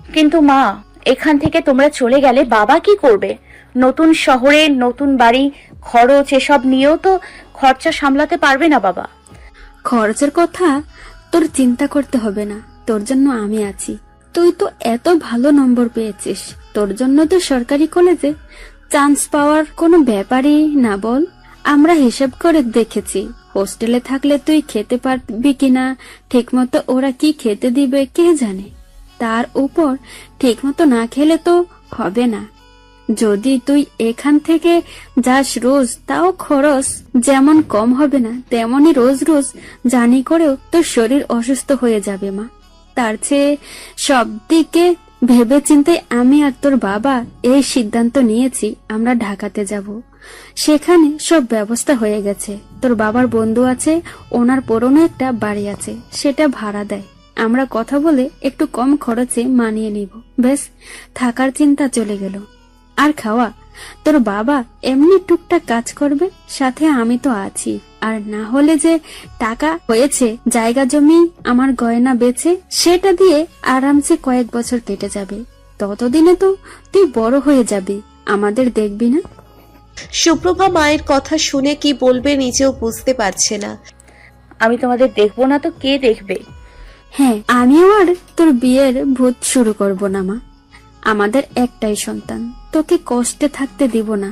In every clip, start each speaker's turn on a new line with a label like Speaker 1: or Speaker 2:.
Speaker 1: কিন্তু মা, এখান থেকে তোমরা চলে গেলে বাবা কি করবে? নতুন শহরে নতুন বাড়ি, খরচ এসব নিয়েও তো খরচা সামলাতে পারবে না বাবা।
Speaker 2: খরচের কথা তোর চিন্তা করতে হবে না, তোর জন্য আমি আছি। তুই তো এত ভালো নম্বর পেয়েছিস, তোর জন্য তো সরকারি কলেজে চান্স পাওয়ার কোনো ব্যাপারই না বল। আমরা হিসাব করে দেখেছি, হোস্টেলে থাকলে তুই খেতে পারবি কিনা, ঠিকমতো ওরা কি খেতে দিবে কে জানে। তার উপর ঠিকমতো না খেলে তো হবে না। যদি তুই এখান থেকে যাস রোজ, তাও খরচ যেমন কম হবে না, তেমনি রোজ রোজ জানি করেও তোর শরীর অসুস্থ হয়ে যাবে মা। তার চেয়ে সব দিকে ভেবে চিন্তে আমি আর তোর বাবা এই সিদ্ধান্ত নিয়েছি, আমরা ঢাকাতে যাব। সেখানে সব ব্যবস্থা হয়ে গেছে। তোর বাবার বন্ধু আছে, ওনার পুরনো একটা বাড়ি আছে, সেটা ভাড়া দেয়। আমরা কথা বলে একটু কম খরচে মানিয়ে নিব, বেশ থাকার চিন্তা চলে গেল। আর খাওয়া, তোর বাবা এমনি টুকটাক কাজ করবে, সাথে আমি তো আছি। আর না হলে যে টাকা হয়েছে জায়গা জমি আমার গয়না বেচে, সেটা দিয়ে আরামসে কয়েক বছর কেটে যাবে। ততদিনে তো তুই বড় হয়ে যাবি, আমাদের দেখবি না?
Speaker 3: সুপ্রভা মায়ের কথা শুনে কি বলবে নিজেও বুঝতে পারছে না।
Speaker 1: আমি তোমাদের দেখবো না তো কে দেখবে?
Speaker 2: হ্যাঁ, আমিও আর তোর বিয়ের ভূত শুরু করব না মা। আমাদের একটাই সন্তান, তোকে কষ্টে থাকতে দিব না।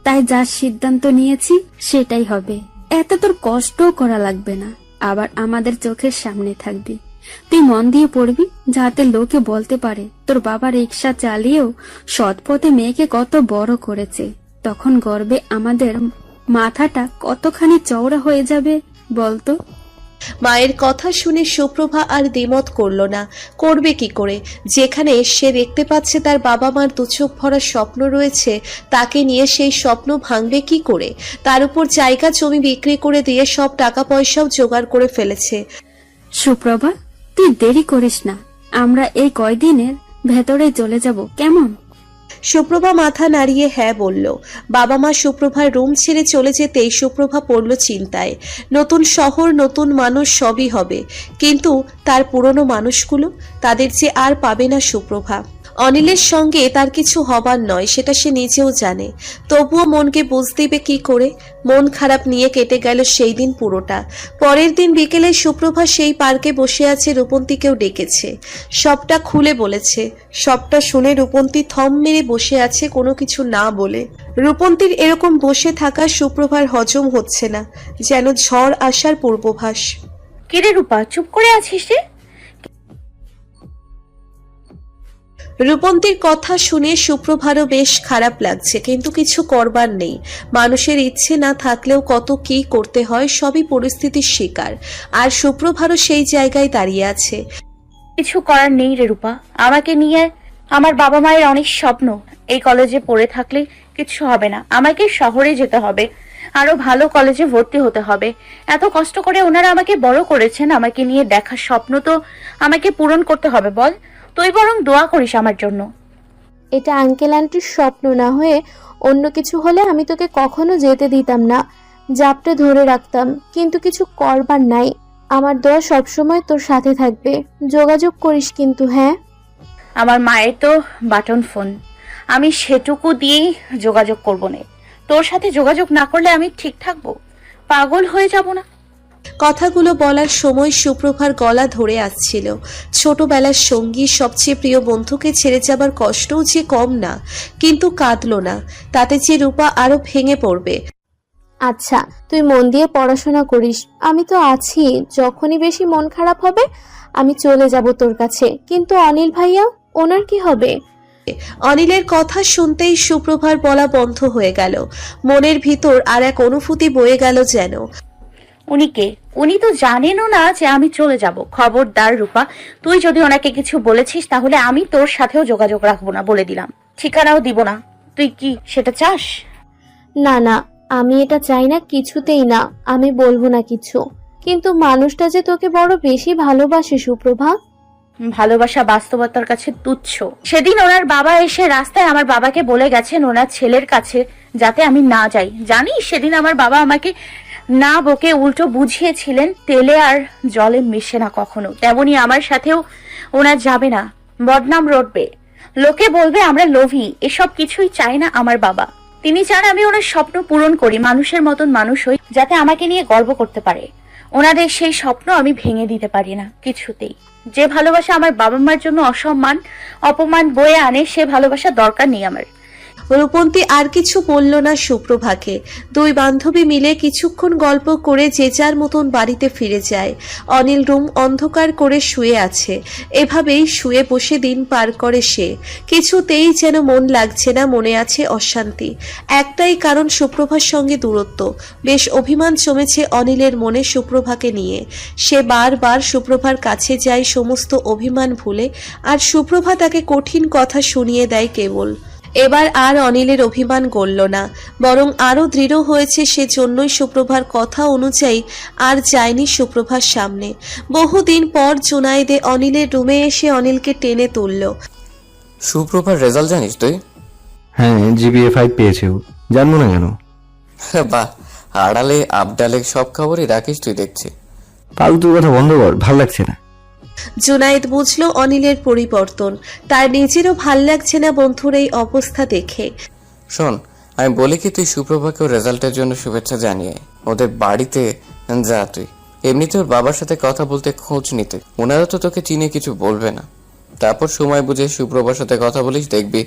Speaker 2: তাই যা সিদ্ধান্ত নিয়েছি সেটাই হবে। এতে তোর কষ্টও করা লাগবে না, আবার আমাদের চোখের সামনে থাকবি। তুই মন দিয়ে পড়বি, যাতে লোকে বলতে পারে তোর বাবা রিক্সা চালিয়েও সৎ পথে মেয়েকে কত বড় করেছে। তখন গর্বে আমাদের মাথাটা কতখানি চওড়া হয়ে যাবে বলতো।
Speaker 3: মায়ের কথা শুনে সুপ্রভা আর দ্বিমত করলো না। করবে কি করে, যেখানে সে দেখতে পাচ্ছে তার বাবা মার দুচোখ ভরা স্বপ্ন রয়েছে, তাকে নিয়ে সেই স্বপ্ন ভাঙবে কি করে? তার উপর জায়গা জমি বিক্রি করে দিয়ে সব টাকা পয়সাও জোগাড় করে ফেলেছে।
Speaker 2: সুপ্রভা, তুই দেরি করিস না, আমরা এই কয়দিনের ভেতরে চলে যাব, কেমন?
Speaker 3: সুপ্রভা মাথা নাড়িয়ে হ্যাঁ বলল। বাবা মা সুপ্রভার রুম ছেড়ে চলে যেতেই সুপ্রভা পড়ল চিন্তায়। নতুন শহর, নতুন মানুষ, সবই হবে, কিন্তু তার পুরনো মানুষগুলো, তাদের যে আর পাবে না সুপ্রভা। অনিলের সঙ্গে তার কিছু হবার নয়, সেটা সে নিজেও জানে। তবুও মনকে বুঝ দিবে কি করে? মন খারাপ নিয়ে কেটে গেল সেই দিন পুরোটা। পরের দিন বিকেলে সুপ্রভা সেই পার্কে বসে আছে, রূপন্তীকেও ডেকেছে, সবটা খুলে বলেছে। সবটা শুনে রূপন্তী থম মেরে বসে আছে, কোনো কিছু না বলে। রূপন্তীর এরকম বসে থাকা সুপ্রভার হজম হচ্ছে না, যেন ঝড় আসার পূর্বাভাস।
Speaker 1: কিরে রূপা, চুপ করে আছিস রে?
Speaker 3: রূপন্তীর কথা শুনে সুপ্রভারও বেশ খারাপ লাগছে, কিন্তু কিছু করবার নেই। মানুষের ইচ্ছে না থাকলেও কত কি করতে হয়, সবই পরিস্থিতির শিকার। আর সুপ্রভারও সেই জায়গায় দাঁড়িয়ে আছে।
Speaker 1: কিছু করার নেই রে রূপা, আমাকে নিয়ে আমার বাবা মায়ের অনেক স্বপ্ন। এই কলেজে পড়ে থাকলে কিছু হবে না, আমাকে শহরে যেতে হবে, আরো ভালো কলেজে ভর্তি হতে হবে। এত কষ্ট করে ওনারা আমাকে বড় করেছেন, আমাকে নিয়ে দেখার স্বপ্ন তো আমাকে পূরণ করতে হবে। বল, তুই বরং দোয়া করিস আমার জন্য।
Speaker 4: এটা আঙ্কেল আন্টির স্বপ্ন না হয়ে অন্য কিছু হলে আমি তোকে কখনো যেতে দিতাম না, জাপটে ধরে রাখতাম, কিন্তু কিছু করবার নাই। আমার দোয়া সবসময় তোর সাথে থাকবে। যোগাযোগ করিস কিন্তু, হ্যাঁ?
Speaker 1: আমার মায়ের তো বাটন ফোন, আমি সেটুকু দিয়েই যোগাযোগ করবো না। তোর সাথে যোগাযোগ না করলে আমি ঠিক থাকবো? পাগল হয়ে যাব না?
Speaker 3: কথাগুলো বলার সময় সুপ্রভার গলা ধরে আসছিল। ছোটবেলার সঙ্গী, সবচেয়ে প্রিয় বন্ধুকে ছেড়ে যাবার কষ্টও যে কম না, কিন্তু কাঁদলো না, তাতে যে রূপা আরো ভেঙে পড়বে।
Speaker 4: আচ্ছা, তুই মন দিয়ে পড়াশোনা করিস, আমি তো আছি। যখনই বেশি মন খারাপ হবে আমি চলে যাব তোর কাছে। কিন্তু অনিল ভাইয়া, ওনার কি হবে?
Speaker 3: অনিলের কথা শুনতেই সুপ্রভার বলা বন্ধ হয়ে গেল। মনের ভিতর আর এক অনুভূতি বয়ে গেল যেন।
Speaker 1: উনি কে? উনি তো জানেনও না যে আমি চলে যাব। খবরদার রূপা, তুই যদি ওনাকে কিছু বলেছিস তাহলে আমি তোর সাথেও যোগাযোগ রাখবো না, বলে দিলাম। ঠিকানাও দিব না। তুই কি সেটা চাস?
Speaker 4: না না, আমি এটা চাই না, কিছুতেই না। আমি বলবো না কিছু, কিন্তু মানুষটা যে তোকে বড় বেশি ভালোবাসে সুপ্রভা।
Speaker 1: ভালোবাসা বাস্তবতার কাছে তুচ্ছ। সেদিন ওনার বাবা এসে রাস্তায় আমার বাবাকে বলে গেছেন ওনার ছেলের কাছে যাতে আমি না যাই। জানিস সেদিন আমার বাবা আমাকে না বকে উল্টো বুঝিয়েছিলেন তেলে আর জলে মিশে না কখনো, তেমনি আমার সাথেও ওনার যাবে না। বদনাম রটবে, লোকে বলবে আমরা লোভী। এসব কিছুই চায় না আমার বাবা। তিনি চান আমি ওনার স্বপ্ন পূরণ করি, মানুষের মতন মানুষ হই, যাতে আমাকে নিয়ে গর্ব করতে পারে। ওনাদের সেই স্বপ্ন আমি ভেঙে দিতে পারি না কিছুতেই। যে ভালোবাসা আমার বাবা মার জন্য অসম্মান অপমান বয়ে আনে, সে ভালোবাসা দরকার নেই আমার।
Speaker 3: রূপন্তী আর কিছু বলল না সুপ্রভাকে। দুই বান্ধবী মিলে কিছুক্ষণ গল্প করে যে যার মতন বাড়িতে ফিরে যায়। অনিল রুম অন্ধকার করে শুয়ে আছে। এভাবেই শুয়ে বসে দিন পার করে সে। কিছুতেই যেন মন লাগছে না, মনে আছে অশান্তি। একটাই কারণ, সুপ্রভার সঙ্গে দূরত্ব। বেশ অভিমান জমেছে অনিলের মনে সুপ্রভাকে নিয়ে। সে বারবার সুপ্রভার কাছে যায় সমস্ত অভিমান ভুলে, আর সুপ্রভা তাকে কঠিন কথা শুনিয়ে দেয় কেবল। এবার আর অনিলের অভিমান গলল না, বরং আরো দৃঢ় হয়েছে। সেজন্যই সুপ্রভার কথা অনুযায়ী আর যায়নি সুপ্রভার সামনে। বহুদিন পর জুনায়েদে অনিলের রুমে এসে অনিলকে টেনে তুলল।
Speaker 5: সুপ্রভার রেজাল্ট জানিস তুই?
Speaker 6: হ্যাঁ, GPA 5 পেয়েছে ও। জানবো না কেন?
Speaker 5: বাহ, আড়ালে আবডালে সব খবরই রাখিস তুই দেখছি।
Speaker 6: ফালতু কথা বন্ধ কর, ভাল লাগছে না।
Speaker 3: জুনায়েদ বুঝল অনিলের পরিবর্তন। তার নিজেরও ভাল লাগছে না বন্ধুর এই অবস্থা দেখে।
Speaker 5: শোন, আমি বলি কি, তুই সুপ্রভাকেও রেজাল্টের জন্য শুভেচ্ছা জানিয়ে ওদের বাড়িতে যা। তুই এমনিতে ওর বাবার সাথে কথা বলতে, খোঁজ নিতে। ওনারা তো তোকে চিনে কিছু বলবে না। তারপর সময় বুঝে সুপ্রভার সাথে কথা বলিস, দেখবি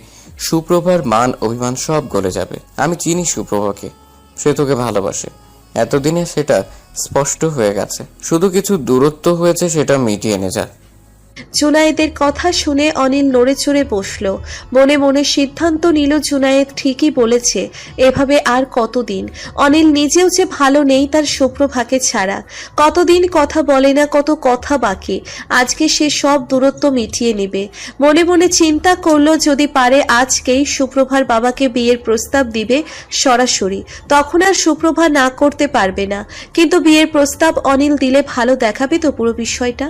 Speaker 5: সুপ্রভার মান অভিমান সব গলে যাবে। আমি চিনি সুপ্রভাকে, সে তোকে ভালোবাসে। এতদিনে সেটা স্পষ্ট হয়ে গেছে, শুধু কিছু দূরত্ব হয়েছে, সেটা মিটিয়ে নে যা।
Speaker 3: জুনায়েদের কথা শুনে অনিল নড়ে চড়ে বসল। মনে মনে সিদ্ধান্ত নিল জুনায়েদ ঠিকই বলেছে। এভাবে আর কতদিন? অনিল নিজেও যে ভালো নেই তার সুপ্রভাকে ছাড়া। কতদিন কথা বলে না, কত কথা বাকি। আজকে সে সব দূরত্ব মিটিয়ে নেবে। মনে মনে চিন্তা করলো যদি পারে আজকেই সুপ্রভার বাবাকে বিয়ের প্রস্তাব দিবে সরাসরি। তখন আর সুপ্রভা না করতে পারবে না। কিন্তু বিয়ের প্রস্তাব অনিল দিলে ভালো দেখাবে তো পুরো বিষয়টা?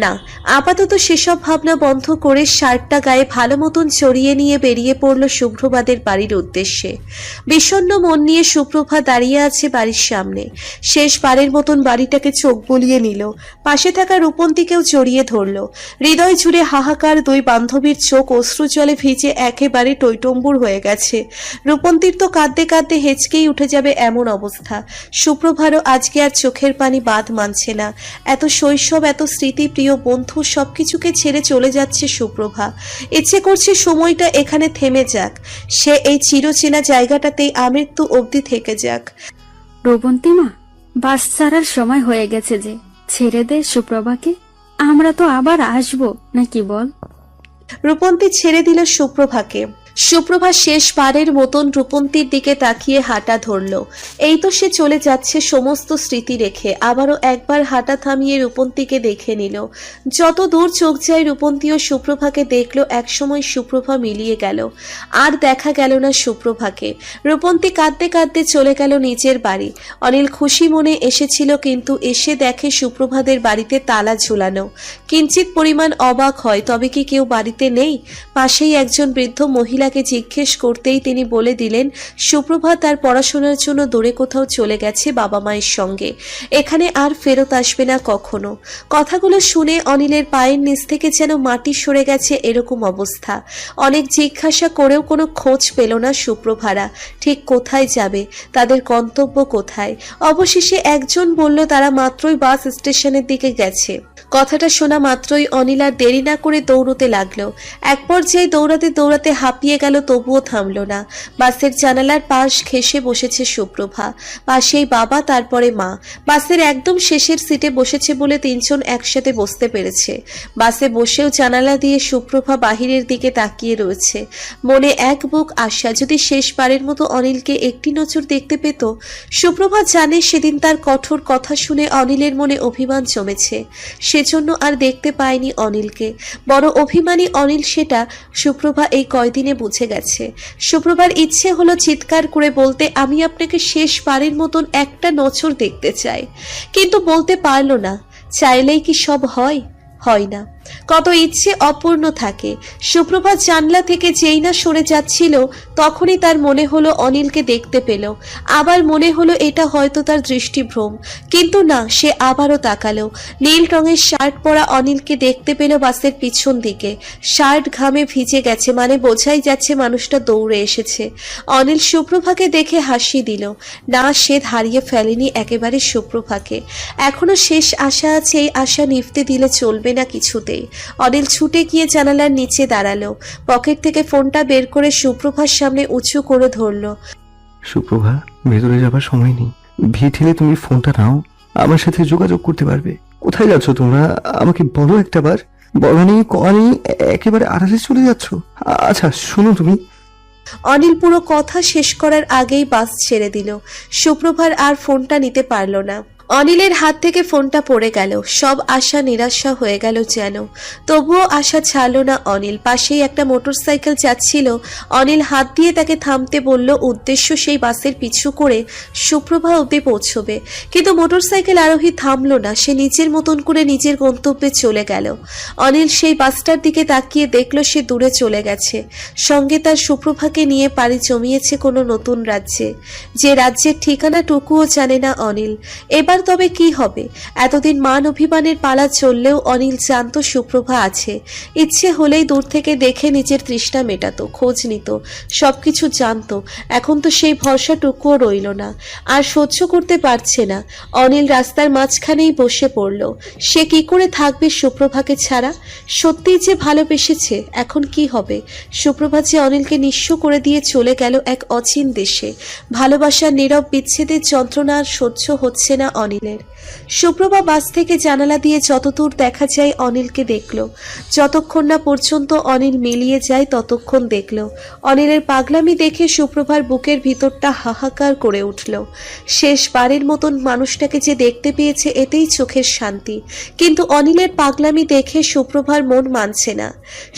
Speaker 3: না, আপাতত সেসব ভাবনা বন্ধ করে শার্টটা গায়ে ভালো মতন চড়িয়ে নিয়ে বেরিয়ে পড়ল শুভ্রবাদের বাড়ির উদ্দেশ্যে। বিষণ্ণ মন নিয়ে সুপ্রভা দাঁড়িয়ে আছে বাড়ির সামনে। শেষবারের মতন বাড়িটাকে চোখ বুলিয়ে নিল। পাশে থাকা রূপন্তীকেও জড়িয়ে ধরল। হৃদয় জুড়ে হাহাকার। দুই বান্ধবীর চোখ অশ্রু জলে ভিজে একেবারে টইটম্বুর হয়ে গেছে। রূপন্তীর তো কাঁদতে কাঁদতে হেঁচকেই উঠে যাবে এমন অবস্থা। সুপ্রভারও আজকে আর চোখের পানি বাদ মানছে না। এত শৈশব, এত স্মৃতিপ্রিয় বন্ধু সবকিছুকে ছেড়ে চলে যাচ্ছে সুপ্রভা। ইচ্ছে করছে সময়টা এখানে থেমে যাক। সে এই চিরচেনা জায়গাটাতেই আমৃত্যু অবধি থেকে যাক।
Speaker 2: রবন্তী মা, বাস ছাড়ার সময় হয়ে গেছে যে, ছেড়ে দে সুপ্রভাকে। আমরা তো আবার আসবো নাকি বল?
Speaker 3: রূপন্তী ছেড়ে দিল সুপ্রভাকে। সুপ্রভা শেষবারের মতন রূপন্তীর দিকে তাকিয়ে হাঁটা ধরল। এই তো সে চলে যাচ্ছে সমস্ত স্মৃতি রেখে। আবারও একবার হাঁটা থামিয়ে রূপন্তীকে দেখে নিল। যত দূর চোখ যায় রূপন্তী ও সুপ্রভাকে দেখল। একসময় সুপ্রভা মিলিয়ে গেল, আর দেখা গেল না সুপ্রভাকে। রূপন্তী কাঁদতে কাঁদতে চলে গেল নিজের বাড়ি। অনিল খুশি মনে এসেছিল, কিন্তু এসে দেখে সুপ্রভাদের বাড়িতে তালা ঝুলানো। কিঞ্চিত পরিমাণ অবাক হয়, তবে কি কেউ বাড়িতে নেই? পাশেই একজন বৃদ্ধ মহিলা জিজ্ঞেস করতেই তিনি বলে দিলেন সুপ্রভা তার পড়াশোনার জন্য দূরে কোথাও চলে গেছে বাবা মায়ের সঙ্গে। এখানে আর ফেরত আসবে না কখনো। কথাগুলো শুনে অনিলের পায়ের নিচ থেকে যেন মাটি সরে গেছে এরকম অবস্থা। অনেক জিজ্ঞাসা করেও কোনো খোঁজ পেল না সুপ্রভারা। ঠিক কোথায় যাবে, তাদের গন্তব্য কোথায়? অবশেষে একজন বলল তারা মাত্রই বাস স্টেশনের দিকে গেছে। কথাটা শোনা মাত্রই অনিল আর দেরি না করে দৌড়তে লাগলো। এক পর্যায়ে দৌড়াতে দৌড়াতে হাঁপিয়ে গেল, তবুও থামলো না। বাসের জানালার পাশ ঘেঁষে বসেছে সুপ্রভা। পাশেই বাবা, তারপরে মা। বাসের একদম শেষের সিটে বসেছে বলে তিনজন একসাথে বসতে পেরেছে। বাসে বসেও জানালা দিয়ে সুপ্রভা বাহিরের দিকে তাকিয়ে রয়েছে। মনে এক বুক আশা, যদি শেষবারের মতো অনিলকে একটি নজর দেখতে পেত। সুপ্রভা জানে সেদিন তার কঠোর কথা শুনে অনিলের মনে অভিমান জমেছে। সেজন্য আর দেখতে পায়নি অনিলকে। বড় অভিমানী অনিল, সেটা সুপ্রভা এই কয়দিনে বুঝে গেছে। সুপ্রভার ইচ্ছে হলো চিৎকার করে বলতে, আমি আপনাকে শেষবারের মতন একটা নজর দেখতে চাই, কিন্তু বলতে পারল না। চাইলেই কি সব হয়? হয় না। কত ইচ্ছে অপূর্ণ থাকে। সুপ্রভা জানলা থেকে যেই না সরে যাচ্ছিল তখনই তার মনে হলো অনিলকে দেখতে পেল। আবার মনে হলো এটা হয়তো তার দৃষ্টিভ্রম, কিন্তু না, সে আবারও তাকালো। নীল রঙের শার্ট পরা অনিলকে দেখতে পেল বাসের পিছন দিকে। শার্ট ঘামে ভিজে গেছে, মানে বোঝাই যাচ্ছে মানুষটা দৌড়ে এসেছে। অনিল সুপ্রভাকে দেখে হাসি দিল। না, সে হারিয়ে ফেলেনি একেবারে সুপ্রভাকে। এখনো শেষ আশা আছে, এই আশা নিভতে দিলে চলবে না কিছুতেই। অনিল ছুটে গিয়ে জানালার নিচে দাঁড়ালো। পকেট থেকে ফোনটা বের করে সুপ্রভার সামনে উঁচু করে ধরলো।
Speaker 6: সুপ্রভা, ভেতরে যাবার সময় নেই। ভিড় ঠেলে তুমি ফোনটা নাও, আমার সাথে যোগাযোগ করতে পারবে। কোথায় যাচ্ছ তোমরা? আমাকে বলো একটাবার। বলো নেই, কয়া নেই, একেবারে আড়ালে চলে যাচ্ছ। আচ্ছা শোনো তুমি।
Speaker 3: অনিল পুরো কথা শেষ করার আগেই বাস ছেড়ে দিল। সুপ্রভার আর ফোনটা নিতে পারল না। অনিলের হাত থেকে ফোনটা পড়ে গেল। সব আশা নিরাশা হয়ে গেল যেন। তবুও আশা ছাড়ল না অনিল। পাশেই একটা মোটরসাইকেল যাচ্ছিল। অনিল হাত দিয়ে তাকে থামতে বলল, উদ্দেশ্য সেই বাসের পিছু করে সুপ্রভা অব্দি পৌঁছবে। কিন্তু মোটরসাইকেল আরোহী থামলো না। সে নিজের মতন করে নিজের গন্তব্যে চলে গেল। অনিল সেই বাসটার দিকে তাকিয়ে দেখল সে দূরে চলে গেছে। সঙ্গে তার সুপ্রভাকে নিয়ে পাড়ি জমিয়েছে কোনো নতুন রাজ্যে, যে রাজ্যের ঠিকানাটুকুও জানে না অনিল। এবার তবে কি হবে? এতদিন মান অভিমানের পালা চললেও অনিল জানতো সুপ্রভা আছে। ইচ্ছে হলেই দূর থেকে দেখে নিজের তৃষ্ণা মেটাতো, খোঁজ নিত, সবকিছু জানতো। এখন তো সেই ভরসাটুকুও রইল না। আর সহ্য করতে পারছে না। অনিল রাস্তার মাঝখানেই বসে পড়ল। সে কি করে থাকবে সুপ্রভাকে ছাড়া? সত্যিই যে ভালোবেসেছে, এখন কি হবে? সুপ্রভা যে অনিলকে নিঃস্ব করে দিয়ে চলে গেল এক অচিন দেশে। ভালোবাসার নীরব বিচ্ছেদের যন্ত্রণা আর সহ্য হচ্ছে না অনিলের। সুপ্রভা বাস থেকে জানালা দিয়ে যতদূর দেখা যায় অনিলকে দেখল। যতক্ষণ না পর্যন্ত অনিল মিলিয়ে যায় ততক্ষণ দেখল। অনিলের পাগলামি দেখে সুপ্রভার বুকের ভিতরটা হাহাকার করে উঠল। শেষবারের মতন মানুষটাকে যে দেখতে পেয়েছে এতেই চোখের শান্তি। কিন্তু অনিলের পাগলামি দেখে সুপ্রভার মন মানছে না।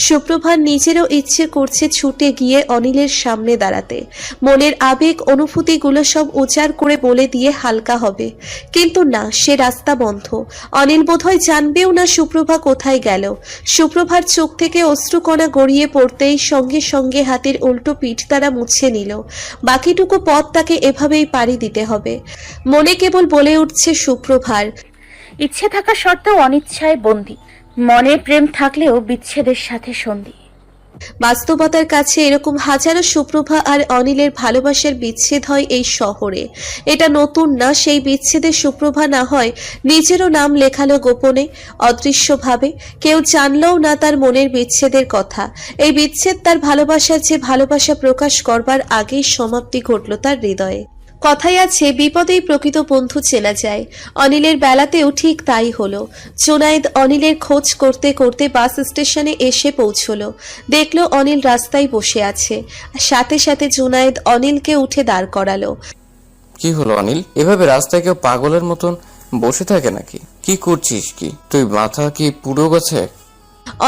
Speaker 3: সুপ্রভার নিজেরও ইচ্ছে করছে ছুটে গিয়ে অনিলের সামনে দাঁড়াতে, মনের আবেগ অনুভূতিগুলো সব উজাড় করে বলে দিয়ে হালকা হবে। কিন্তু না, সে রাস্তা বন্ধ। অনিল বোধহয় জানবেও না সুপ্রভা কোথায় গেল। সুপ্রভার চোখ থেকে অশ্রুকণা গড়িয়ে পড়তেই সঙ্গে সঙ্গে হাতের উল্টো পিঠ তারা মুছে নিল। বাকিটুকু পথ তাকে এভাবেই পাড়ি দিতে হবে। মনে কেবল বলে উঠছে সুপ্রভার,
Speaker 1: ইচ্ছে থাকা সত্ত্বেও অনিচ্ছায় বন্দী, মনে প্রেম থাকলেও বিচ্ছেদের সাথে সন্ধি।
Speaker 3: বাস্তবতার কাছে এরকম হাজারো সুপ্রভা আর অনিলের ভালোবাসার বিচ্ছেদ হয় এই শহরে। এটা নতুন না। সেই বিচ্ছেদে সুপ্রভা না হয় নিজেরও নাম লেখালো গোপনে, অদৃশ্যভাবে। কেউ জানলেও না তার মনের বিচ্ছেদের কথা। এই বিচ্ছেদ তার ভালোবাসার যে ভালোবাসা প্রকাশ করবার আগেই সমাপ্তি ঘটল তার হৃদয়ে। কথায় আছে, বিপদেই প্রকৃত বন্ধু চেনা যায়। অনিলের বেলাতেও ঠিক তাই হলো। জুনায়েদ অনিলের খোঁজ করতে করতে বাস স্টেশনে এসে পৌঁছলো। দেখলো অনিল রাস্তায় বসে আছে। সাথে সাথে জুনায়েদ অনিলকে উঠে দাঁড় করালো।
Speaker 5: কি হলো অনিল? এভাবে রাস্তায় কেউ পাগলের মতন বসে থাকে নাকি? কি করছিস কি তুই? মাথা কি পুরো গেছে?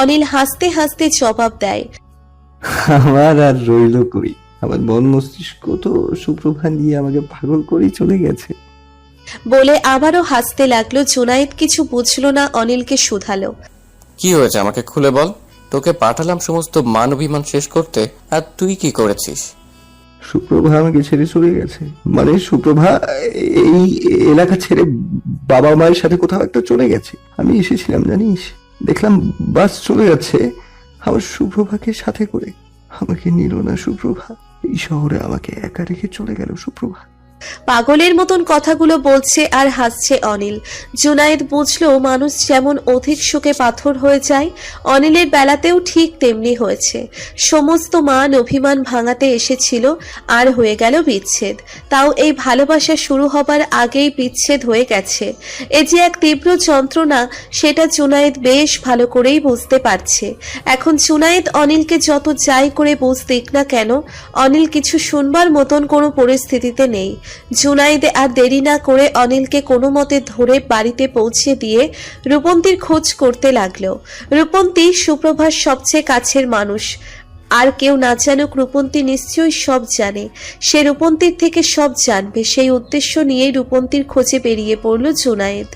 Speaker 3: অনিল হাসতে হাসতে জবাব দেয়,
Speaker 6: আমার আর রইল কই? আমার মন মস্তিষ্ক তো সুপ্রভা নিয়ে আমাকে পাগল করেই চলে গেছে।
Speaker 3: বলে আবারও হাসতে লাগলো। জুনায়েদ কিছু বুঝলো না, অনিলকে শুধালো,
Speaker 5: কি হয়েছে আমাকে খুলে বল। তোকে পাঠালাম সমস্ত মান অভিমান শেষ করতে, আর তুই কি করেছিস?
Speaker 6: সুপ্রভা আমাকে ছেড়ে চলে গেছে। মানে সুপ্রভা এই এলাকা ছেড়ে বাবা মায়ের সাথে কোথাও একটা চলে গেছে। আমি এসেছিলাম জানিস, দেখলাম বাস চলে যাচ্ছে আমার সুপ্রভাকে সাথে করে। আমাকে নিল না সুপ্রভা। এই শহরে আমাকে একা রেখে চলে গেল সুপ্রভা।
Speaker 3: পাগলের মতন কথাগুলো বলছে আর হাসছে অনিল। জুনায়েদ বুঝলো মানুষ যেমন অধিক শোকে পাথর হয়ে যায়, অনিলের বেলাতেও ঠিক তেমনি হয়েছে। সমস্ত মান অভিমান ভাঙাতে এসেছিল, আর হয়ে গেল বিচ্ছেদ। তাও এই ভালোবাসা শুরু হবার আগেই বিচ্ছেদ হয়ে গেছে। এ যে এক তীব্র যন্ত্রণা, সেটা জুনায়েদ বেশ ভালো করেই বুঝতে পারছে। এখন জুনায়েদ অনিলকে যত যাই করে বুঝ দিক না কেন, অনিল কিছু শুনবার মতন কোনো পরিস্থিতিতে নেই। জুনায়েদ আর দেরি না করে অনিলকে কোনো মতে ধরে বাড়িতে পৌঁছে দিয়ে রূপন্তীর খোঁজ করতে লাগলো। রূপন্তী সুপ্রভার সবচেয়ে কাছের মানুষ। আর কেউ না জানুক, রূপন্তী নিশ্চয়ই সব জানে। সে রূপন্তীর থেকে সব জানবে। সেই উদ্দেশ্য নিয়েই রূপন্তীর খোঁজে বেরিয়ে পড়ল জুনায়েদ।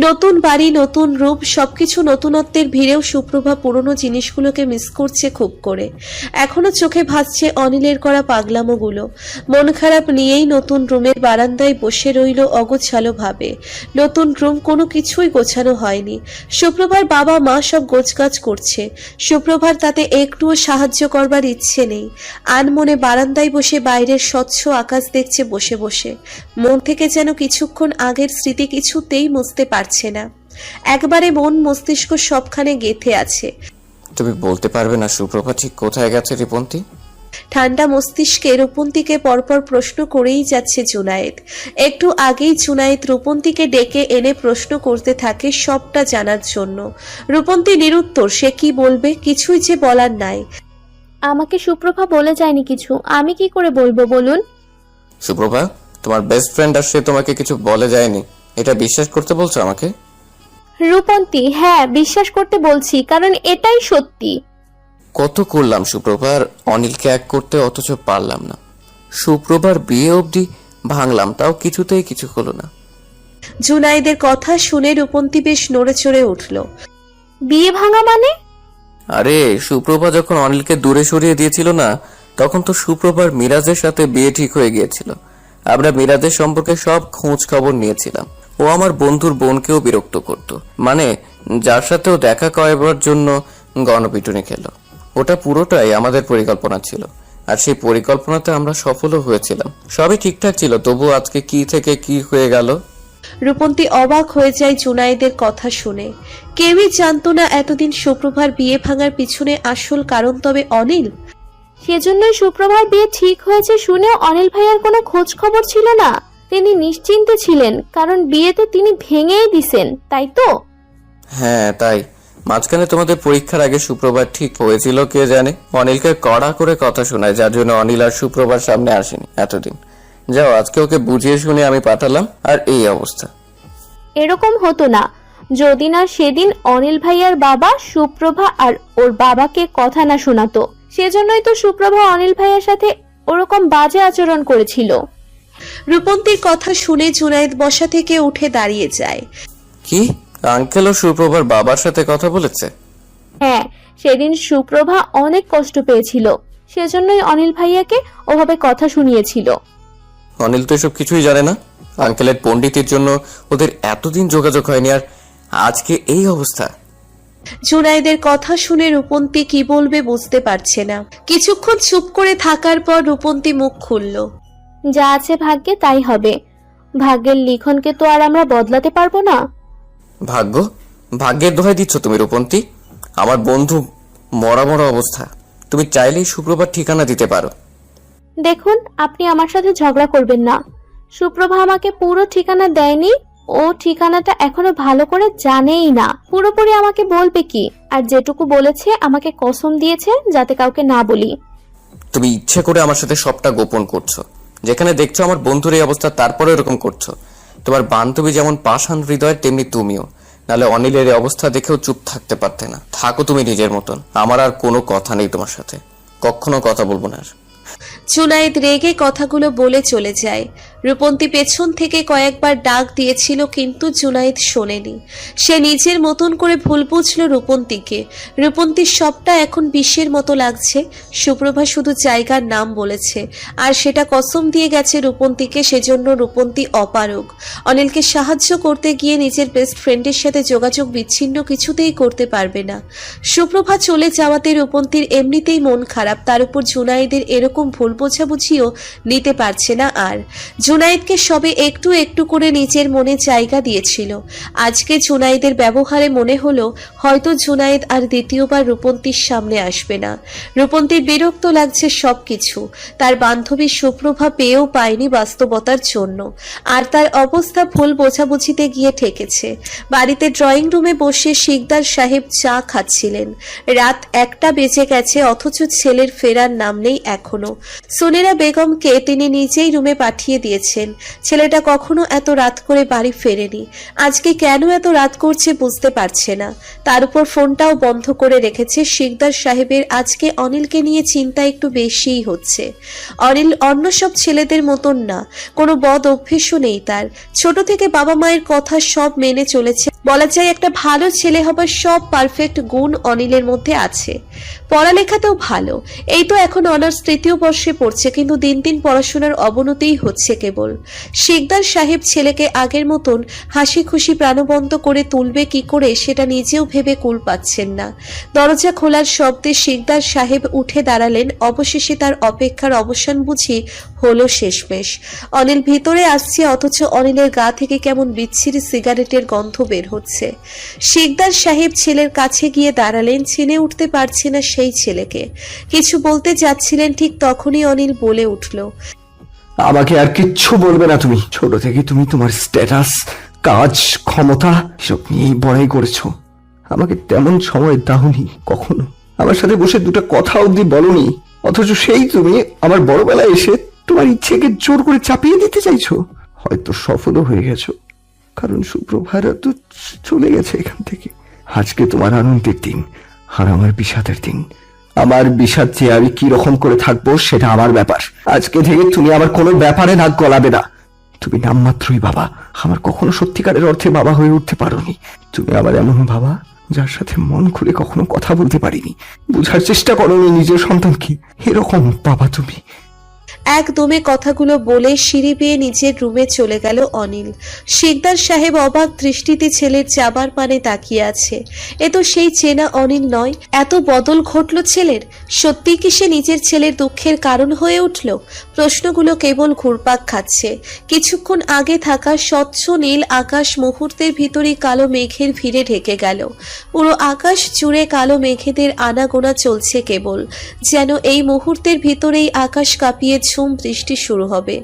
Speaker 3: নতুন বাড়ি, নতুন রূপ, সবকিছু নতুনত্বের ভিড়েও সুপ্রভা পুরনো জিনিসগুলোকে মিস করছে খুব করে। এখনো চোখে ভাসছে অনিলের করা পাগলামোগুলো। মন খারাপ নিয়েই নতুন রুমের বারান্দায় বসে রইল অগোছালো ভাবে। নতুন রুম, কোনো কিছুই গোছানো হয়নি। সুপ্রভার বাবা মা সব গোছগাছ করছে, সুপ্রভার তাতে একটুও সাহায্য করবার ইচ্ছে নেই। আনমনে বারান্দায় বসে বাইরের স্বচ্ছ আকাশ দেখছে বসে বসে। মন থেকে যেন কিছুক্ষণ আগের স্মৃতি কিছুতেই মুছতে পারছে না। একবারে মন মস্তিষ্ক সবখানে গেঁথে আছে।
Speaker 5: তুমি বলতে পারবে না সুপ্রভা ঠিক কোথায় গেছে রিপন্তি?
Speaker 3: ঠান্ডা মস্তিষ্কে রূপন্তীকে পরপর প্রশ্ন করেই যাচ্ছে জুনায়েদ। একটু আগেই জুনায়েদ রূপন্তীকে ডেকে এনে প্রশ্ন করতে থাকে সবটা জানার জন্য। রূপন্তী নিরুত্তর, সে কি বলবে, কিছুই যে বলার নাই।
Speaker 4: আমাকে সুপ্রভা বলে যায়নি কিছু, আমি কি করে বলবো বলুন?
Speaker 5: সুপ্রভা, তোমার বেস্ট ফ্রেন্ড আর সে তোমাকে কিছু বলে যায়নি, এটা বিশ্বাস করতে বলছো আমাকে?
Speaker 4: রূপন্তী, হ্যাঁ বিশ্বাস করতে বলছি, কারণ এটাই সত্যি।
Speaker 5: কত করলাম সুপ্রভার অনিলকে এক করতে, অথচ পারলাম না। সুপ্রভার বিয়ে অবধি ভাঙলাম, তাও কিছুতেই কিছু হলো না।
Speaker 3: জুনায়েদের কথা শুনে রূপন্তী বেশ নড়ে চড়ে উঠল।
Speaker 4: বিয়ে ভাঙা মানে?
Speaker 5: আরে সুপ্রভা যখন অনিলকে দূরে সরিয়ে দিয়েছিল না, তখন তো সুপ্রভার মিরাজের সাথে বিয়ে ঠিক হয়ে গিয়েছিল। আমরা মিরাজের সম্পর্কে সব খোঁজ খবর নিয়েছিলাম। ও আমার বন্ধুর বোনকেও বিরক্ত করত, মানে যার সাথেও দেখা করাবার জন্য গণপিটুনি খেলো। ওটা পুরোটাই আমাদের পরিকল্পনা ছিল, আর সেই পরিকল্পনাতে আমরা সফলও হয়েছিলাম। সবই ঠিকঠাক ছিল, তবু আজকে কি থেকে কি হয়ে গেল।
Speaker 3: রূপন্তী অবাক হয়ে যায় জুনায়েদের কথা শুনে। কেউই জানতো না এতদিন সুপ্রভার বিয়ে ভাঙার পিছনে আসল কারণ তবে অনিল।
Speaker 4: সেজন্যই সুপ্রভার বিয়ে ঠিক হয়েছে শুনেও অনিল ভাইয়ার কোনো খোঁজ খবর ছিল না। তিনি নিশ্চিন্তে ছিলেন, কারণ বিয়েতে তিনি ভেঙেই দিছেন, তাই তো?
Speaker 5: হ্যাঁ তাই। মাঝখানে তোমাদের পরীক্ষার আগে সুপ্রভার ঠিক হয়েছিল কে জানে। অনিলকে কড়া করে কথা শোনায়, যার জন্য অনিল আর সুপ্রভার সামনে আসেনি এতদিন। যাও, আজকে ওকে বুঝিয়ে শুনে আমি পাঠালাম, আর এই অবস্থা।
Speaker 4: এরকম হতো না যদি না সেদিন অনিল ভাইয়ার বাবা সুপ্রভা আর ওর বাবাকে কথা না শোনাতো। সেজন্যই তো সুপ্রভা অনিল ভাইয়ার সাথে ওরকম বাজে আচরণ করেছিল।
Speaker 3: রূপন্তীর কথা শুনে জুনায়েদ বসা থেকে উঠে দাঁড়িয়ে যায়।
Speaker 5: কি, আঙ্কেল ও সুপ্রভার বাবার সাথে কথা বলেছে?
Speaker 4: হ্যাঁ, সেদিন সুপ্রভা অনেক কষ্ট পেয়েছিল, সেজন্যই অনিল ভাইয়াকে ওভাবে কথা শুনিয়েছিল।
Speaker 5: অনিল তো এসব কিছুই জানে না। আঙ্কেলের পণ্ডিতের জন্য ওদের এতদিন যোগাযোগ হয়নি, আর আজকে এই অবস্থা।
Speaker 3: জুনায়েদের কথা শুনে রূপন্তী কি বলবে বুঝতে পারছে না। কিছুক্ষণ চুপ করে থাকার পর রূপন্তী মুখ খুলল।
Speaker 4: যা আছে ভাগ্যে তাই হবে। ভাগ্যের লিখনকে তো আর আমরা বদলাতে পারবো না।
Speaker 5: ভাগ্য? ভাগ্যের দোহাই দিচ্ছ তুমি রূপন্তী? আমার বন্ধু মরা মরা অবস্থা, তুমি চাইলেই সুপ্রভার ঠিকানা দিতে পারো।
Speaker 4: দেখুন, আপনি আমার সাথে ঝগড়া করবেন না। সুপ্রভা আমাকে পুরো ঠিকানা দেয়নি, ও ঠিকানাটা এখনো ভালো করে জানেই না। পুরোপুরি আমাকে বলবে কি, আর যেটুকু বলেছে আমাকে কসম দিয়েছে যাতে কাউকে না বলি।
Speaker 5: তুমি ইচ্ছে করে আমার সাথে সবটা গোপন করছো। যেখানে দেখছো আমার বন্ধুর এই অবস্থা, তারপরে এরকম করছো। তোমার বান্ধবী যেমন পাষাণ হৃদয়, তেমনি তুমিও। নাহলে অনিলের এই অবস্থা দেখেও চুপ থাকতে পারতে না। থাকো তুমি নিজের মতন, আমার আর কোনো কথা নেই তোমার সাথে, কখনো কথা বলবো না আর।
Speaker 3: জুনায়েদ রেগে কথাগুলো বলে চলে যায়। রূপন্তী পেছন থেকে কয়েকবার ডাক দিয়েছিল, কিন্তু জুনায়েদ শোনেনি। সে নিজের মতন করে ভুল বুঝল রূপন্তীকে। রূপন্তীর সবটা এখন বিষের মতো লাগছে। সুপ্রভা শুধু জায়গার নাম বলেছে, আর সেটা কসম দিয়ে গেছে রূপন্তীকে, সেজন্য রূপন্তী অপারগ। অনিলকে সাহায্য করতে গিয়ে নিজের বেস্ট ফ্রেন্ডের সাথে যোগাযোগ বিচ্ছিন্ন কিছুতেই করতে পারবে না। সুপ্রভা চলে যাওয়াতে রূপন্তীর এমনিতেই মন খারাপ, তার উপর জুনায়েদের এরকম ভুল বোঝাবুঝিও নিতে পারছে না আর। জুনায়েদকে সবে একটু একটু করে নিজের মনে জায়গা দিয়েছিল। আজকে জুনায়েদের ব্যবহারে মনে হলো হয়তো জুনায়েদ আর দ্বিতীয়বার রূপন্তীর সামনে আসবে না। রূপন্তীর বিরক্ত লাগছে সবকিছু। তার বান্ধবী সুপ্রভা পেয়েও পায়নি বাস্তবতার জন্য, আর তার অবস্থা ভুল বোঝাবুঝিতে গিয়ে ঠেকেছে। বাড়িতে ড্রয়িং রুমে বসে শিকদার সাহেব চা খাচ্ছিলেন। রাত 1টা বেজে গেছে, অথচ ছেলের ফেরার নাম নেই এখনো। সুনেরা বেগমকে তিনি নিজেই রুমে পাঠিয়ে দিয়েছেন। গিয়েছেন। ছেলেটা কখনো এত রাত করে বাড়ি ফেরেনি, আজকে কেন এত রাত করছে বুঝতে পারছে না। তার উপর ফোনটাও বন্ধ করে রেখেছে। শিকদার সাহেবের আজকে অনিলকে নিয়ে চিন্তা একটু বেশিই হচ্ছে। অনিল অন্য সব ছেলেদের মতন না, কোনো বদ অভ্যেসও নেই তার। ছোট থেকে বাবা মায়ের কথা সব মেনে চলেছে, বলা যায় একটা ভালো ছেলে হবার সব পারফেক্ট গুণ অনিলের মধ্যে আছে। পড়ালেখাতেও ভালো, এই তো এখন অনার্স 3য় বর্ষে পড়ছে, কিন্তু দিন দিন পড়াশোনার অবনতিই হচ্ছে কেবল। শিকদার সাহেব ছেলেকে আগের মতন হাসি খুশি প্রাণবন্ত করে তুলবে কি করে সেটা নিজেও ভেবে কুল পাচ্ছেন না। দরজা খোলার শব্দে শিকদার সাহেব উঠে দাঁড়ালেন। অবশেষে তার অপেক্ষার অবসান বুঝি হলো শেষমেশ। অনিল ভিতরে আসছে, অথচ অনিলের গা থেকে কেমন বিচ্ছিরি সিগারেটের গন্ধ বের হচ্ছে। শিকদার সাহেব ছেলের কাছে গিয়ে দাঁড়ালেন। চিনে উঠতে পারছে না সেই ছেলেকে। কিছু বলতে যাচ্ছিলেন, ঠিক তখনই অনিল বলে উঠল,
Speaker 6: আমাকে আর কিচ্ছু বলবে না তুমি। ছোট থেকে তুমি তোমার স্ট্যাটাস, কাজ, ক্ষমতা সব নিয়েই বড়াই করেছো। আমাকে তেমন সময় দাওনি কখনো, আমার সাথে বসে দুটো কথা অব্দি বলনি। অথচ সেই তুমি আমার বড়বেলায় এসে তোমার ইচ্ছেকে জোর করে চাপিয়ে দিতে চাইছো। হয়তো সফলও হয়ে গেছো, কারণ সুপ্রভারা তো চলে গেছে এখান থেকে। আজকে তোমার আনন্দের দিন আর আমার বিষাদের দিন। আমার বিষাদ যে আমি কি রকম করে থাকবো সেটা আমার ব্যাপার। আজকে থেকে তুমি আমার কোনো ব্যাপারে নাক গলাবে না। তুমি নামমাত্রই বাবা, আমার কখনো সত্যিকারের অর্থে বাবা হয়ে উঠতে পারোনি। তুমি আমার এমন বাবা যার সাথে মন খুলে কখনো কথা বলতে পারিনি, বুঝার চেষ্টা করোনি নিজের সন্তানকে। এরকম বাবা তুমি।
Speaker 3: একদমে কথাগুলো বলে সিঁড়ি বেয়ে নিজের রুমে চলে গেল অনিল। শিকদার সাহেব অবাক দৃষ্টিতে ছেলের যাবার পানে তাকিয়ে আছে। এ তো সেই চেনা অনিল নয়। এত বদল ঘটল ছেলের? সত্যি কি সে নিজের ছেলের দুঃখের কারণ হয়ে উঠল? প্রশ্নগুলো কেবল ঘুরপাক খাচ্ছে। কিছুক্ষণ আগে থাকা স্বচ্ছ নীল আকাশ মুহূর্তের ভিতরেই কালো মেঘের ভিড়ে ঢেকে গেল। পুরো আকাশ জুড়ে কালো মেঘেদের আনাগোনা চলছে কেবল, যেন এই মুহূর্তের ভিতরেই আকাশ কাঁপিয়ে ঝুম বৃষ্টি শুরু হবে।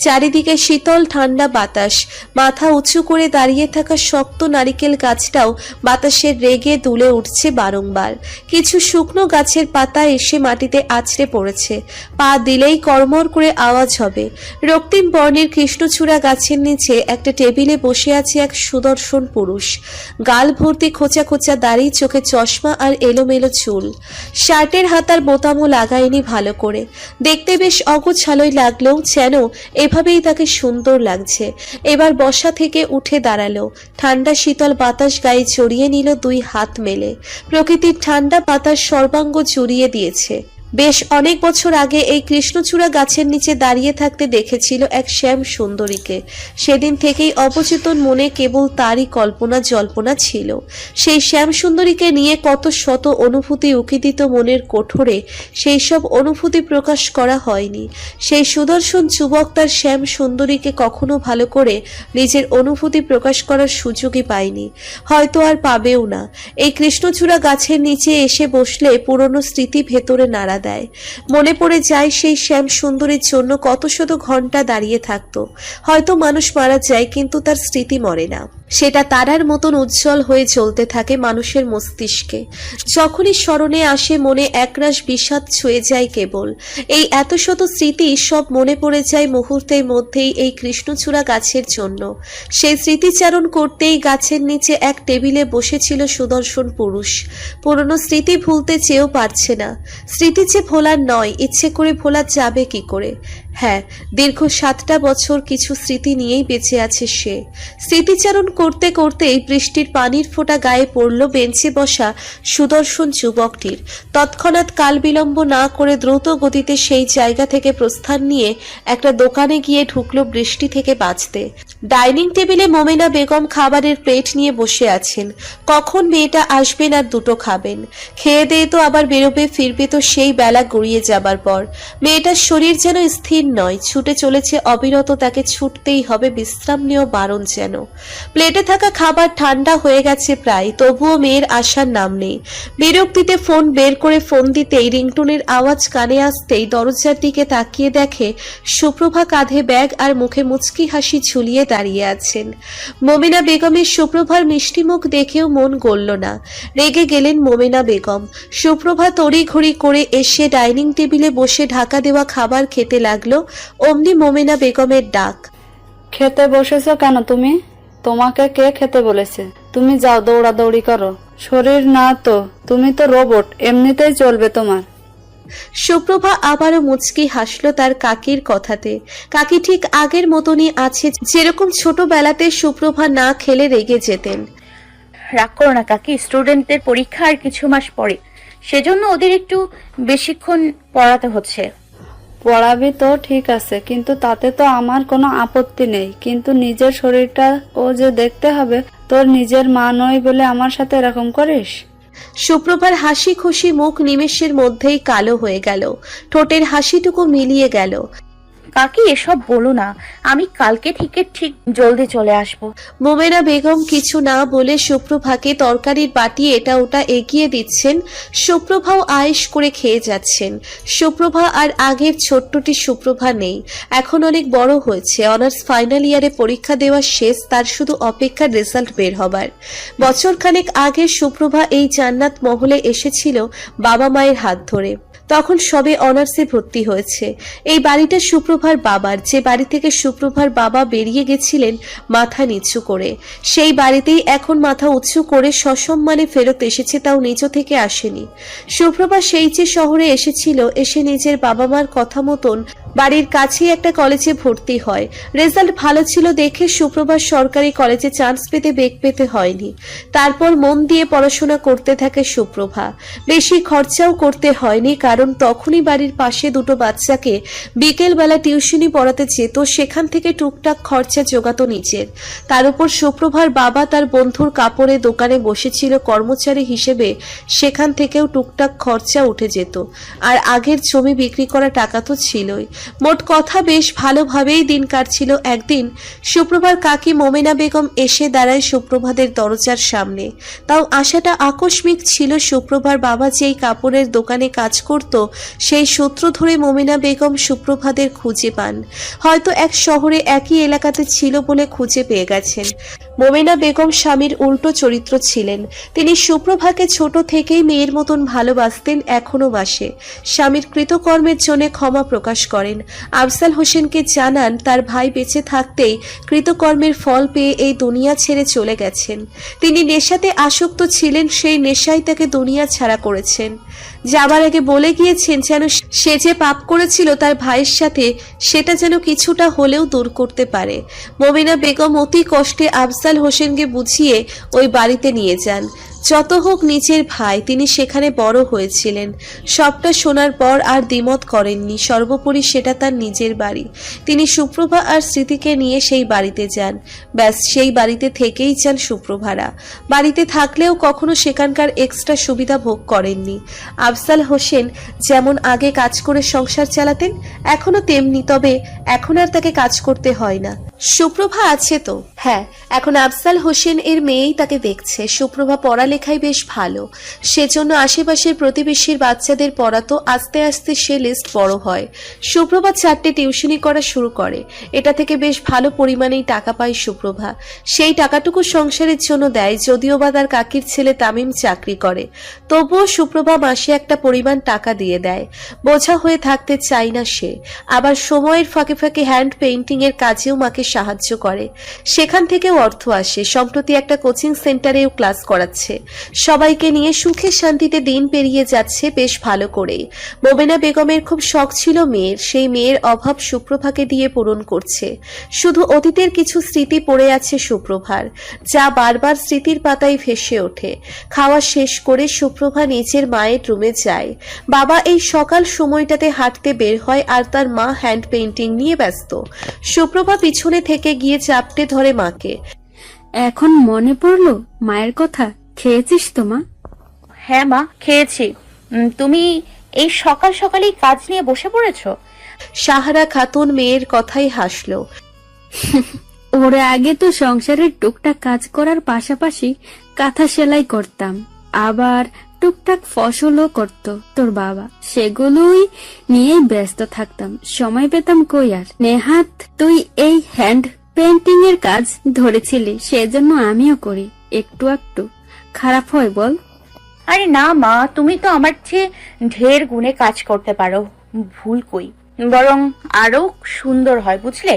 Speaker 3: চারিদিকে শীতল ঠান্ডা বাতাস। মাথা উঁচু করে দাঁড়িয়ে থাকা শক্ত নারিকেল গাছটাও বাতাসের রেগে দুলে উঠছে বারংবার। কিছু শুকনো গাছের পাতা এসে মাটিতে আছড়ে পড়েছে, পা দিলেই কড়মড় করে আওয়াজ হবে। রক্তিম বর্ণের কৃষ্ণচূড়া গাছের নিচে একটা টেবিলে বসে আছে এক সুদর্শন পুরুষ। গাল ভর্তি খোঁচা খোঁচা দাড়ি, চোখে চশমা আর এলোমেলো চুল। শার্টের হাতার বোতামও লাগায়নি ভালো করে। দেখতে বেশ অগোছালোই লাগলেও যেন এভাবেই তাকে সুন্দর লাগছে। এবার বসা থেকে উঠে দাঁড়ালো। ঠান্ডা শীতল বাতাস গায়ে জড়িয়ে নিল দুই হাত মেলে। প্রকৃতির ঠান্ডা বাতাস সর্বাঙ্গ জুড়িয়ে দিয়েছে। বেশ অনেক বছর আগে এই কৃষ্ণচূড়া গাছের নিচে দাঁড়িয়ে থাকতে দেখেছিল এক শ্যাম সুন্দরীকে। সেদিন থেকেই অবচেতন মনে কেবল তারই কল্পনা জল্পনা ছিল। সেই শ্যাম সুন্দরীকে নিয়ে কত শত অনুভূতি উকি দিত মনের কোঠরে, সেই সব অনুভূতি প্রকাশ করা হয়নি। সেই সুদর্শন যুবক তার শ্যাম সুন্দরীকে কখনো ভালো করে নিজের অনুভূতি প্রকাশ করার সুযোগই পায়নি, হয়তো আর পাবেও না। এই কৃষ্ণচূড়া গাছের নিচে এসে বসলে পুরনো স্মৃতি ভেতরে নাড়া দেয়। মনে পড়ে যায় সেই শ্যাম সুন্দরীর জন্য কত শত ঘন্টা দাঁড়িয়ে থাকতো। হয়তো মানুষ মারা যায়, কিন্তু তার স্মৃতি মরে না। সেটা তারার মতন উজ্জ্বল হয়ে চলতে থাকে মানুষের মস্তিষ্কে। যখনই স্মরণে আসে মনে একরাশ বিষাদ ছুঁয়ে যায় কেবল। এই এত শত স্মৃতি সব মনে পড়ে যায় মুহূর্তের মধ্যেই এই কৃষ্ণচূড়া গাছের জন্য। সেই স্মৃতিচারণ করতেই গাছের নিচে এক টেবিলে বসেছিল সুদর্শন পুরুষ। পুরনো স্মৃতি ভুলতে চেয়েও পারছে না। স্মৃতি যে ভোলার নয়, ইচ্ছে করে ভোলা যাবে কি করে? হ্যাঁ, দীর্ঘ 7টা বছর কিছু স্মৃতি নিয়েই বেঁচে আছে সে। স্মৃতিচারণ করতে করতেই বৃষ্টির পানির ফোঁটা গায়ে পড়ল বেঞ্চে বসা সুদর্শন যুবকটির। তৎক্ষণাৎ কাল বিলম্ব না করে দ্রুত গতিতে সেই জায়গা থেকে প্রস্থান নিয়ে একটা দোকানে গিয়ে ঢুকলো বৃষ্টি থেকে বাঁচতে। ডাইনিং টেবিলে মোমেনা বেগম খাবারের প্লেট নিয়ে বসে আছেন। কখন মেয়েটা আসবেন আর দুটো খাবেন, খেয়ে দিয়ে তো আবার বেরোবে, ফিরবে তো সেই বেলা গড়িয়ে যাবার পর। মেয়েটার শরীর যেন স্থির নয়, ছুটে চলেছে অবিরত, তাকে ছুটতেই হবে, বিশ্রাম নিয়েও বারণ যেন। প্লেটে থাকা খাবার ঠান্ডা হয়ে গেছে প্রায়, তবুও মেয়ের আসার নাম নেই। বিরক্তিতে ফোন বের করে ফোন দিতেই রিংটোনের আওয়াজ কানে আসতেই দরজার দিকে তাকিয়ে দেখে সুপ্রভা কাঁধে ব্যাগ আর মুখে মুচকি হাসি ঝুলিয়ে দাঁড়িয়ে আছেন। মোমেনা বেগমের সুপ্রভার মিষ্টি মুখ দেখেও মন গলল না। রেগে গেলেন মোমেনা বেগম। সুপ্রভা তড়িঘড়ি করে এসে ডাইনিং টেবিলে বসে ঢাকা দেওয়া খাবার খেতে লাগলো। অমনি মোমেনা বেগমের ডাক।
Speaker 7: খেতে বসেছো কেন তুমি? তোমাকে কে খেতে বলেছে? তুমি যাও দৌড়াদৌড়ি করো। শরীর না তো, তুমি তো রোবট, এমনিতেই চলবে তোমার।
Speaker 3: সুপ্রভা আবারও মুচকি হাসলো তার কাকির কথাতে। কাকি ঠিক আগের মতনই আছে, যেরকম ছোটবেলাতে সুপ্রভা না খেলে রেগে যেতেন।
Speaker 1: রাগ করো না কাকি, স্টুডেন্টদের পরীক্ষা আর কিছু মাস পরে, সেজন্য ওদের একটু বেশিক্ষণ পড়াতে হচ্ছে।
Speaker 7: পড়াবি তো ঠিক আছে, কিন্তু তাতে তো আমার কোনো আপত্তি নেই, কিন্তু নিজের শরীরটা ও যে দেখতে হবে। তোর নিজের মা নই বলে আমার সাথে এরকম করিস?
Speaker 3: সুপ্রভার হাসি খুশি মুখ নিমেষের মধ্যেই কালো হয়ে গেল, ঠোঁটের হাসিটুকু মিলিয়ে গেল।
Speaker 1: কাকি এসব বলো না, আমি কালকে থেকে ঠিক জলদি চলে আসব।
Speaker 3: মোমেনা বেগম কিছু না বলে সুপ্রভাকে তরকারির বাটি এটা ওটা এগিয়ে দিচ্ছেন। সুপ্রভাও আয়েশ করে খেয়ে যাচ্ছেন। সুপ্রভা আর আগের ছোট্টটি সুপ্রভা নেই, এখন অনেক বড় হয়েছে। অনার্স ফাইনাল ইয়ারে পরীক্ষা দেওয়া শেষ, তার শুধু অপেক্ষার রেজাল্ট বের হবার। বছরখানেক আগে সুপ্রভা এই জান্নাত মহলে এসেছিল বাবা মায়ের হাত ধরে। তখন সবে অনার্সে ভর্তি হয়েছে। এই বাড়িটা সুপ্রভার বাবার, যে বাড়ি থেকে সুপ্রভার বাবা বেরিয়ে গেছিলেন মাথা নিচু করে। সেই বাড়িতেই এখন মাথা উঁচু করে সসম্মানে ফেরত এসেছে, তাও নিজ থেকে আসেনি। সুপ্রভা সেই যে শহরে এসেছিল, এসে নিজের বাবা মার কথা মতন বাড়ির কাছেই একটা কলেজে ভর্তি হয়। রেজাল্ট ভালো ছিল দেখে সুপ্রভার সরকারি কলেজে চান্স পেতে বেগ পেতে হয়নি। তারপর মন দিয়ে পড়াশোনা করতে থাকে সুপ্রভা। বেশি খরচাও করতে হয়নি, কারণ তখনই বাড়ির পাশে দুটো বাচ্চাকে বিকেলবেলা টিউশনি পড়াতে যেত, সেখান থেকে টুকটাক খরচা জোগাতো নিজের। তার উপর সুপ্রভার বাবা তার বন্ধুর কাপড়ের দোকানে বসেছিল কর্মচারী হিসেবে, সেখান থেকেও টুকটাক খরচা উঠে যেত। আর আগের জমি বিক্রি করা টাকা তো ছিলই। মোট কথা বেশ ভালোভাবেই দিন কাটছিল। একদিন সুপ্রভার কাকি মোমেনা বেগম এসে দাঁড়ায় সুপ্রভাদের দরজার সামনে। তাও আশাটা আকস্মিক ছিল। সুপ্রভার বাবা যেই কাপড়ের দোকানে কাজ করত, সেই সূত্র ধরে মোমেনা বেগম সুপ্রভাদের খুঁজে পান। হয়তো এক শহরে একই এলাকাতে ছিল বলে খুঁজে পেয়ে গেছেন। মোমেনা বেগম স্বামীর উল্টো চরিত্র ছিলেন। তিনি সুপ্রভাকে ছোট থেকেই মেয়ের মতন ভালোবাসতেন, এখনো বাসে। স্বামীর কৃতকর্মের জন্য ক্ষমা প্রকাশ করেন। আফজাল হোসেনকে জানান তার ভাই বেঁচে থাকতেই কৃতকর্মের ফল পেয়ে এই দুনিয়া ছেড়ে চলে গেছেন। তিনি নেশাতে আসক্ত ছিলেন, সেই নেশাই তাকে দুনিয়া ছাড়া করেছেন। যাবার আগে বলে গিয়েছেন যেন সে যে পাপ করেছিল তার ভাইয়ের সাথে, সেটা যেন কিছুটা হলেও দূর করতে পারে। মোমেনা বেগম অতি কষ্টে আফজাল হোসেনকে বুঝিয়ে ওই বাড়িতে নিয়ে যান। যত হোক নিজের ভাই, তিনি সেখানে বড় হয়েছিলেন। সবটা শোনার পর আর দ্বিমত করেননি। সর্বোপরি সেটা তার নিজের বাড়ি। তিনি সুপ্রভা আর স্মৃতিকে নিয়ে সেই বাড়িতে যান। ব্যাস, সেই বাড়িতে থেকেই যান সুপ্রভারা। বাড়িতে থাকলেও কখনো সেখানকার এক্সট্রা সুবিধা ভোগ করেননি। আফজাল হোসেন যেমন আগে কাজ করে সংসার চালাতেন, এখনো তেমনি, তবে এখন আর তাকে কাজ করতে হয় না। সুপ্রভা আছে তো, হ্যাঁ, এখন আফজাল হোসেন এর মেয়েই তাকে দেখছে। সুপ্রভা পড়ালেখায় বেশ ভালো, সেজন্য আশেপাশের প্রতিবেশীর বাচ্চাদের পড়াতো। আস্তে আস্তে সে লিস্ট বড় হয়। সুপ্রভা 4টে টিউশনি করা শুরু করে। এটা থেকে বেশ ভালো পরিমাণেই টাকা পায় সুপ্রভা। সেই টাকাটুকু সংসারের জন্য দেয়, যদিও বা তার কাকির ছেলে তামিম চাকরি করে। তবুও সুপ্রভা মাসে একটা পরিমাণ টাকা দিয়ে দেয়। বোঝা হয়ে থাকতে চায় না সে। আবার সময়ের ফাঁকে ফাঁকে হ্যান্ড পেইন্টিং এর কাজেও মাকে সাহায্য করে, সেখান থেকেও অর্থ আসে। সম্প্রতি একটা কোচিং সেন্টারেও ক্লাস করাচ্ছে। সবাইকে নিয়ে সুখে শান্তিতে দিন পেরিয়ে যাচ্ছে বেশ ভালো করেই। মোমেনা বেগমের খুব শখ ছিল মেয়ের, সেই মেয়ের অভাব সুপ্রভাকে দিয়ে পূরণ করছে। শুধু অতীতের কিছু স্মৃতি পড়ে আছে সুপ্রভার, যা বারবার স্মৃতির পাতায় ভেসে ওঠে। খাওয়া শেষ করে সুপ্রভা নিজের মায়ের রুমে যায়। বাবা এই সকাল সময়টাতে হাঁটতে বের হয়, আর তার মা হ্যান্ড পেইন্টিং নিয়ে ব্যস্ত। সুপ্রভা পিছনে থেকে গিয়ে চাপটে ধরে মাকে।
Speaker 2: এখন মনে পড়লো মায়ের কথা। খেয়েছিস তো মা?
Speaker 1: হ্যাঁ মা, খেয়েছি। তুমি এই সকাল সকালেই কাজ নিয়ে বসে পড়েছো?
Speaker 3: সাহারা খাতুন মেয়ের কথাই হাসলো।
Speaker 2: ওরে আগে তো সংসারের টুকটাক কাজ করার পাশাপাশি কাঁথা সেলাই করতাম, আবার টুকটাক ফসলও করত তোর বাবা, সেগুলোই নিয়ে ব্যস্ত থাকতাম, সময় পেতাম কই আর। নেহাত তুই এই হ্যান্ড পেন্টিং এর কাজ ধরেছিলি, সেজন্য আমিও করি। একটু একটু খারাপ হয় বল?
Speaker 1: আরে না মা, তুমি তো আমার চেয়ে ঢের গুণে কাজ করতে পারো। ভুল কই, বরং আরো সুন্দর হয়, বুঝলে?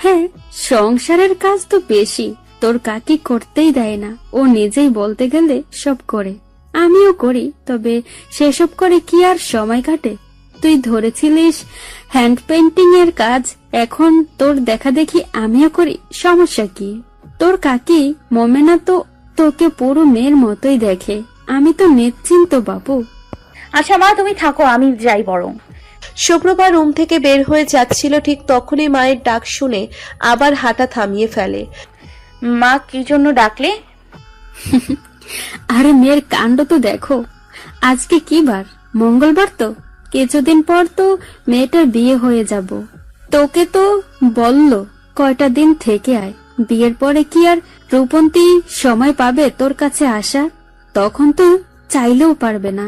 Speaker 2: হ্যাঁ, সংসারের কাজ তো বেশি, তোর কাকি করতেই দেয় না। ও নিজেই বলতে গেলে সব করে, আমিও করি, তবে সেসব করে কি আর সময় কাটে? তুই ধরেছিলিস হ্যান্ড পেন্টিং এর কাজ, এখন তোর দেখা দেখি আমিও করি, সমস্যা কি? তোর কাকি মোমেনা তো তোকে পুরো মেয়ের মতোই দেখে। আমি তো নিশ্চিন্ত বাবু।
Speaker 1: আচ্ছা মা, তুমি থাকো, আমি যাই বরং।
Speaker 3: সুপ্রভা রুম থেকে বের হয়ে যাচ্ছিল, ঠিক তখনই মায়ের ডাক শুনে আবার হাঁটা থামিয়ে ফেলে।
Speaker 1: মা, কি জন্য ডাকলে?
Speaker 2: আরে মেয়ের কাণ্ড তো দেখো, আজকে কি বার? মঙ্গলবার তো। কিছুদিন পর তো মেয়েটার বিয়ে হয়ে যাব। তোকে তো বললো কয়টা দিন থেকে আয়, বিয়ের পরে কি আর রূপন্তী সময় পাবে তোর কাছে আসা? তখন তো চাইলেও পারবে না।